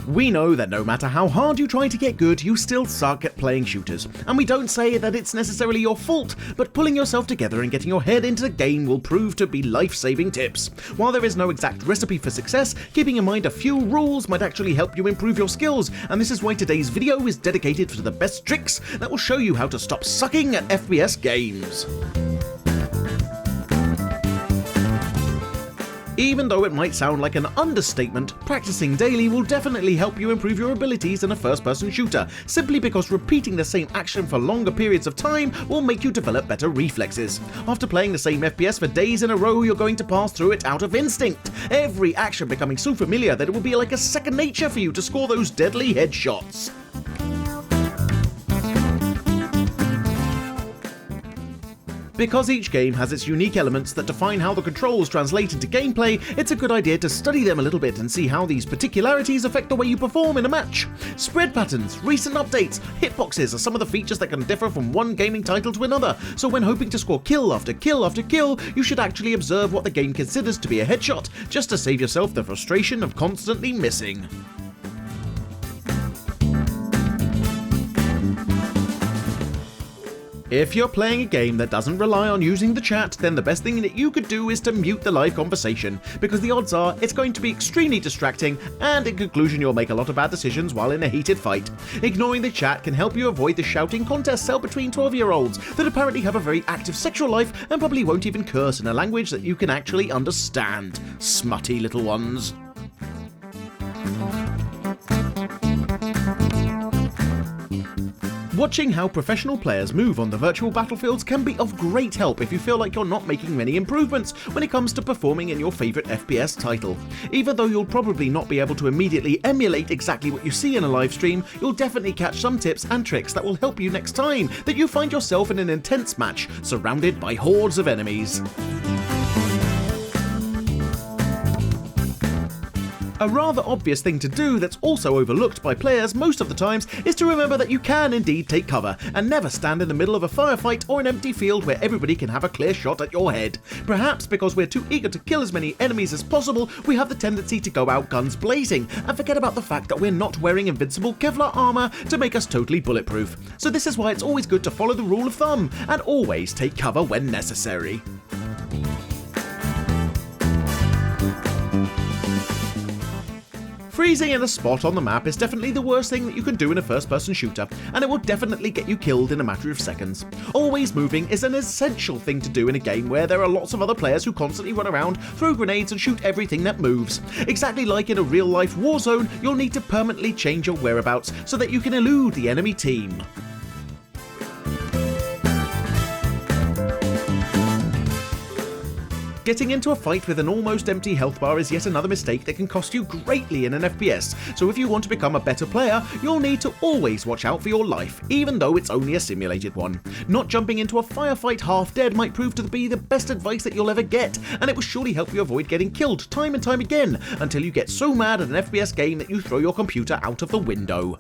We know that no matter how hard you try to get good, you still suck at playing shooters, and we don't say that it's necessarily your fault, but pulling yourself together and getting your head into the game will prove to be life-saving tips. While there is no exact recipe for success, keeping in mind a few rules might actually help you improve your skills, and this is why today's video is dedicated to the best tricks that will show you how to stop sucking at FPS games. Even though it might sound like an understatement, practicing daily will definitely help you improve your abilities in a first-person shooter, simply because repeating the same action for longer periods of time will make you develop better reflexes. After playing the same FPS for days in a row, you're going to pass through it out of instinct, every action becoming so familiar that it will be like a second nature for you to score those deadly headshots. Because each game has its unique elements that define how the controls translate into gameplay, it's a good idea to study them a little bit and see how these particularities affect the way you perform in a match. Spread patterns, recent updates, hitboxes are some of the features that can differ from one gaming title to another, so when hoping to score kill after kill after kill, you should actually observe what the game considers to be a headshot, just to save yourself the frustration of constantly missing. If you're playing a game that doesn't rely on using the chat, then the best thing that you could do is to mute the live conversation, because the odds are it's going to be extremely distracting, and in conclusion you'll make a lot of bad decisions while in a heated fight. Ignoring the chat can help you avoid the shouting contests held between 12-year-olds that apparently have a very active sexual life and probably won't even curse in a language that you can actually understand. Smutty little ones. Watching how professional players move on the virtual battlefields can be of great help if you feel like you're not making many improvements when it comes to performing in your favourite FPS title. Even though you'll probably not be able to immediately emulate exactly what you see in a live stream, you'll definitely catch some tips and tricks that will help you next time that you find yourself in an intense match surrounded by hordes of enemies. A rather obvious thing to do that's also overlooked by players most of the times is to remember that you can indeed take cover and never stand in the middle of a firefight or an empty field where everybody can have a clear shot at your head. Perhaps because we're too eager to kill as many enemies as possible, we have the tendency to go out guns blazing and forget about the fact that we're not wearing invincible Kevlar armor to make us totally bulletproof. So this is why it's always good to follow the rule of thumb and always take cover when necessary. Freezing in a spot on the map is definitely the worst thing that you can do in a first-person shooter, and it will definitely get you killed in a matter of seconds. Always moving is an essential thing to do in a game where there are lots of other players who constantly run around, throw grenades and shoot everything that moves. Exactly like in a real-life war zone, you'll need to permanently change your whereabouts so that you can elude the enemy team. Getting into a fight with an almost empty health bar is yet another mistake that can cost you greatly in an FPS, so if you want to become a better player, you'll need to always watch out for your life, even though it's only a simulated one. Not jumping into a firefight half dead might prove to be the best advice that you'll ever get, and it will surely help you avoid getting killed time and time again, until you get so mad at an FPS game that you throw your computer out of the window.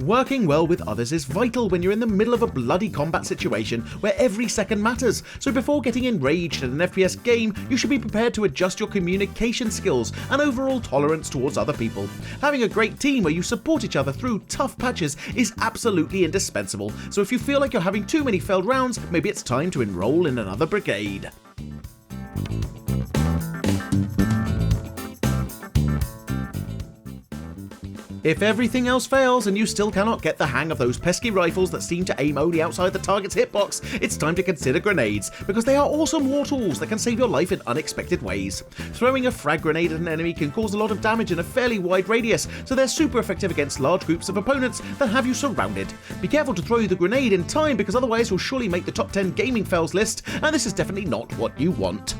Working well with others is vital when you're in the middle of a bloody combat situation where every second matters, so before getting enraged at an FPS game, you should be prepared to adjust your communication skills and overall tolerance towards other people. Having a great team where you support each other through tough patches is absolutely indispensable, so if you feel like you're having too many failed rounds, maybe it's time to enroll in another brigade. If everything else fails and you still cannot get the hang of those pesky rifles that seem to aim only outside the target's hitbox, it's time to consider grenades, because they are awesome war tools that can save your life in unexpected ways. Throwing a frag grenade at an enemy can cause a lot of damage in a fairly wide radius, so they're super effective against large groups of opponents that have you surrounded. Be careful to throw the grenade in time, because otherwise you'll surely make the top 10 gaming fails list, and this is definitely not what you want.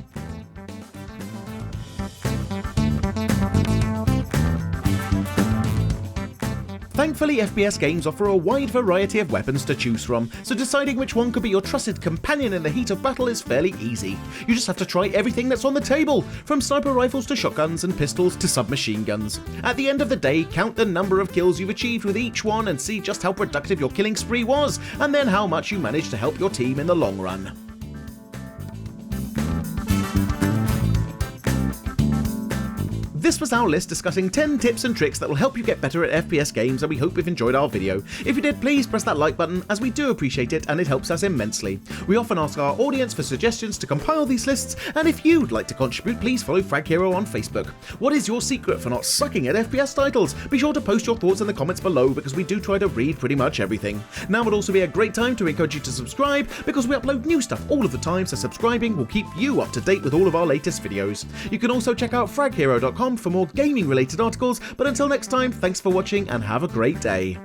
Thankfully, FPS games offer a wide variety of weapons to choose from, so deciding which one could be your trusted companion in the heat of battle is fairly easy. You just have to try everything that's on the table, from sniper rifles to shotguns and pistols to submachine guns. At the end of the day, count the number of kills you've achieved with each one and see just how productive your killing spree was, and then how much you managed to help your team in the long run. This was our list discussing 10 tips and tricks that will help you get better at FPS games, and we hope you've enjoyed our video. If you did, please press that like button, as we do appreciate it and it helps us immensely. We often ask our audience for suggestions to compile these lists, and if you'd like to contribute, please follow Frag Hero on Facebook. What is your secret for not sucking at FPS titles? Be sure to post your thoughts in the comments below, because we do try to read pretty much everything. Now would also be a great time to encourage you to subscribe, because we upload new stuff all of the time, so subscribing will keep you up to date with all of our latest videos. You can also check out fraghero.com for more gaming related articles, but until next time, thanks for watching and have a great day.